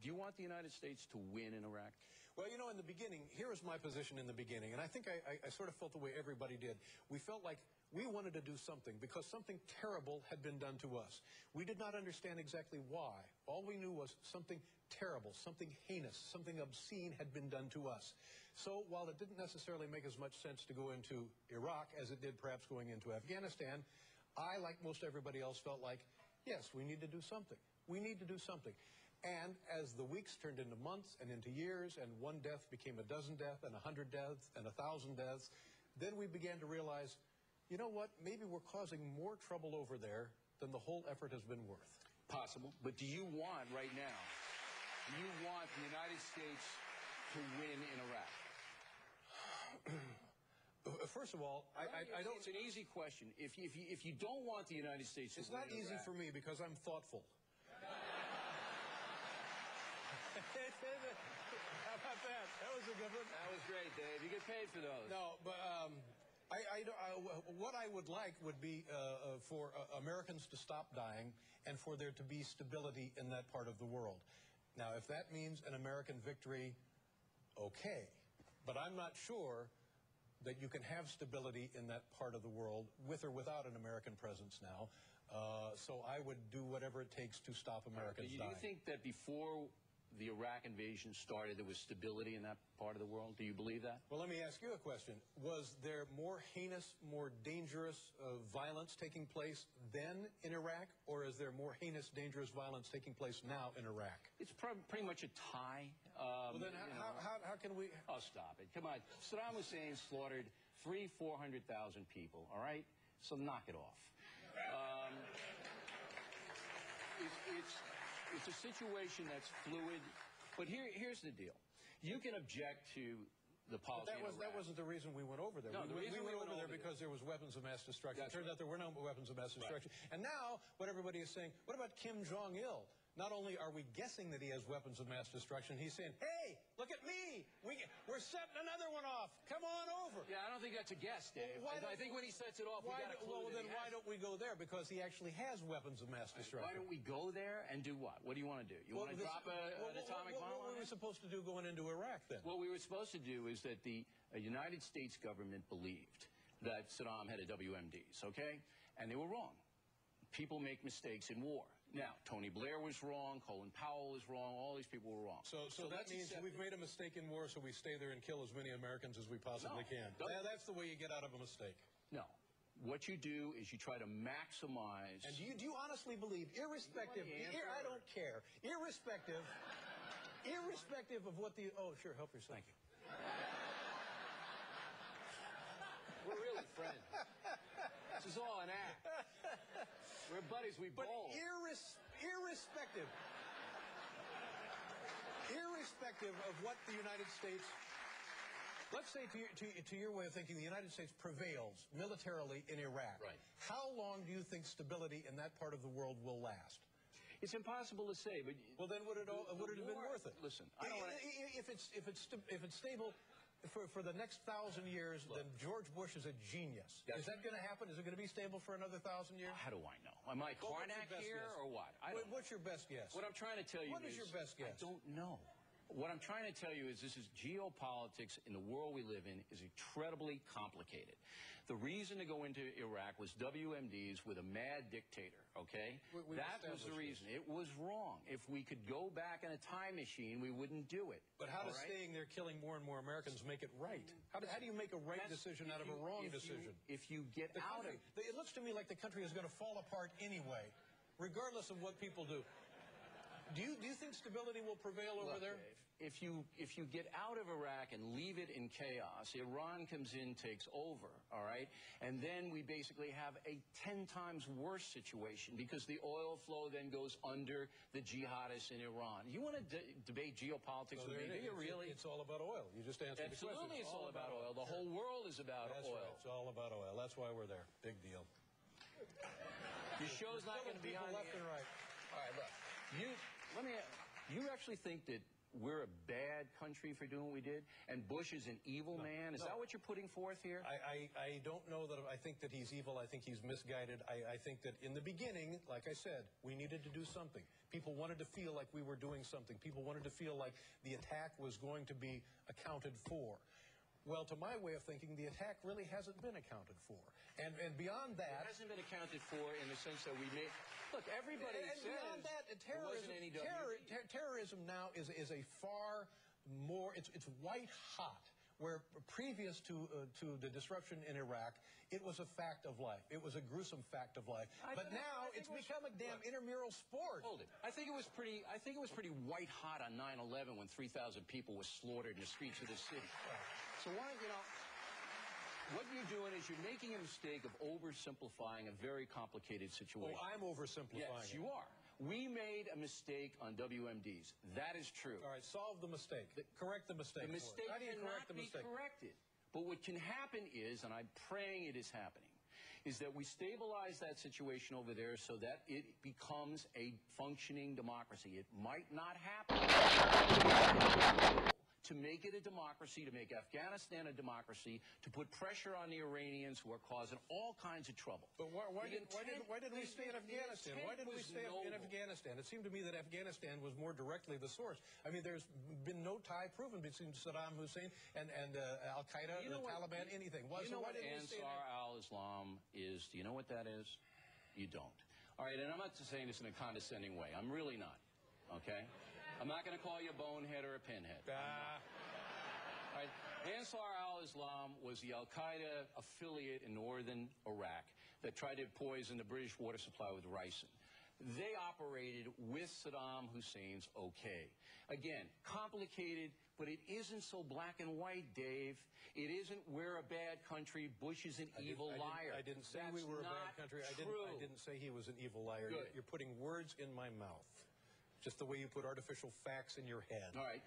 Do you want the United States to win in Iraq? Well, you know, in the beginning, here was my position in the beginning, and I think I sort of felt the way everybody did. We felt like we wanted to do something because something terrible had been done to us. We did not understand exactly why. All we knew was something terrible, something heinous, something obscene had been done to us. So while it didn't necessarily make as much sense to go into Iraq as it did perhaps going into Afghanistan, I, like most everybody else, felt like, yes, we need to do something. We need to do something. And as the weeks turned into months and into years, and one death became a dozen deaths, and 100 deaths, and 1,000 deaths, then we began to realize, you know what, maybe we're causing more trouble over there than the whole effort has been worth. Possible. But do you want, right now, do you want the United States to win in Iraq? First of all, I don't... It's an easy question. If you don't want the United States to win in Iraq... It's not easy for me because I'm thoughtful. How about that? That was a good one. That was great, Dave. You get paid for those. No, but what I would like would be for Americans to stop dying and for there to be stability in that part of the world. Now, if that means an American victory, okay. But I'm not sure that you can have stability in that part of the world with or without an American presence now. So I would do whatever it takes to stop Americans dying. Do you think that before the Iraq invasion started, there was stability in that part of the world? Do you believe that? Well, let me ask you a question. Was there more heinous, more dangerous violence taking place then in Iraq, or is there more heinous, dangerous violence taking place now in Iraq? It's pretty much a tie. Well, then how can we... Oh, stop it. Come on. Saddam Hussein slaughtered 400,000 people, all right? So knock it off. It's a situation that's fluid, but here's the deal. You can object to the policy in Iraq. That wasn't the reason we went over there. No, we went over there because there was weapons of mass destruction. It turns out there were no weapons of mass destruction. Right. And now, what everybody is saying, what about Kim Jong-il? Not only are we guessing that he has weapons of mass destruction, he's saying, hey, look at me. We're setting another one off. Come on over. Yeah, I don't think that's a guess, Dave. Well, I think when he sets it off, we got a clue. Well, then why don't we go there? Because he actually has weapons of mass destruction. Why don't we go there and do what? What do you want to do? You want to drop an atomic bomb on it? What were we supposed to do going into Iraq, then? What we were supposed to do is that the United States government believed that Saddam had a WMDs, okay? And they were wrong. People make mistakes in war. Now, Tony Blair was wrong, Colin Powell was wrong, all these people were wrong. So that means we've made a mistake in war, so we stay there and kill as many Americans as we possibly can. Yeah, that's the way you get out of a mistake. No. What you do is you try to maximize... And do you honestly believe, irrespective... I don't care. Irrespective of what the... Oh, sure, help yourself. Thank you. We're really friends. This is all an act. We're buddies, we bowl. But irrespective of what the United States... Let's say, to your way of thinking, the United States prevails militarily in Iraq. Right. How long do you think stability in that part of the world will last? It's impossible to say, but... Well, then would it have been worth it? Listen, I don't want to... If it's stable... For the next 1,000 years, then George Bush is a genius. Is that going to happen? Is it going to be stable for another 1,000 years? How do I know? Am I Karnak here or what? What's your best guess? What I'm trying to tell you is... What is your best guess? I don't know. What I'm trying to tell you is this is geopolitics in the world we live in is incredibly complicated. The reason to go into Iraq was WMDs with a mad dictator, okay? That was the reason. It was wrong. If we could go back in a time machine, we wouldn't do it. But how does staying there killing more and more Americans make it right? How do you make a right decision out of a wrong decision? If you get out of... It looks to me like the country is going to fall apart anyway, regardless of what people do. Do you think stability will prevail over there? If you get out of Iraq and leave it in chaos, Iran comes in, takes over, all right? And then we basically have a 10 times worse situation because the oil flow then goes under the jihadists in Iran. You want to debate geopolitics with me? Do you really? It's all about oil. You just answered the question. Absolutely, it's all about oil. The whole world is about oil. Right. It's all about oil. That's why we're there. Big deal. Your show's not going to be on left and right. All right, look. You actually think that we're a bad country for doing what we did, and Bush is an evil man? Is that what you're putting forth here? I don't know that I think that he's evil. I think he's misguided. I think that in the beginning, like I said, we needed to do something. People wanted to feel like we were doing something. People wanted to feel like the attack was going to be accounted for. Well, to my way of thinking, the attack really hasn't been accounted for. And beyond that... It hasn't been accounted for in the sense that we made... Look, everybody says beyond that, terrorism now is a far more... It's white hot, where previous to the disruption in Iraq, it was a fact of life. It was a gruesome fact of life. But now it's become a damn intramural sport. Hold it. I think it was pretty white hot on 9/11 when 3,000 people were slaughtered in the streets of the city. So why, what you're doing is you're making a mistake of oversimplifying a very complicated situation. Oh, I'm oversimplifying it. Yes, you are. We made a mistake on WMDs. That is true. All right, solve the mistake. Correct the mistake. The mistake cannot be corrected. But what can happen is, and I'm praying it is happening, is that we stabilize that situation over there so that it becomes a functioning democracy. It might not happen. To make it a democracy, to make Afghanistan a democracy, to put pressure on the Iranians who are causing all kinds of trouble. But why didn't we stay in Afghanistan? Why didn't we stay in Afghanistan? It seemed to me that Afghanistan was more directly the source. I mean, there's been no tie proven between Saddam Hussein and Al-Qaeda, the Taliban, anything. You know what Ansar al-Islam is? Do you know what that is? You don't. All right, and I'm not saying this in a condescending way. I'm really not, okay? I'm not going to call you a bonehead or a pinhead. All right. Ansar al-Islam was the al-Qaeda affiliate in northern Iraq that tried to poison the British water supply with ricin. They operated with Saddam Hussein's okay. Again, complicated, but it isn't so black and white, Dave. It isn't we're a bad country, Bush is an evil liar. I didn't say we were a bad country. I didn't say he was an evil liar. You're putting words in my mouth. Just the way you put artificial facts in your head. All right.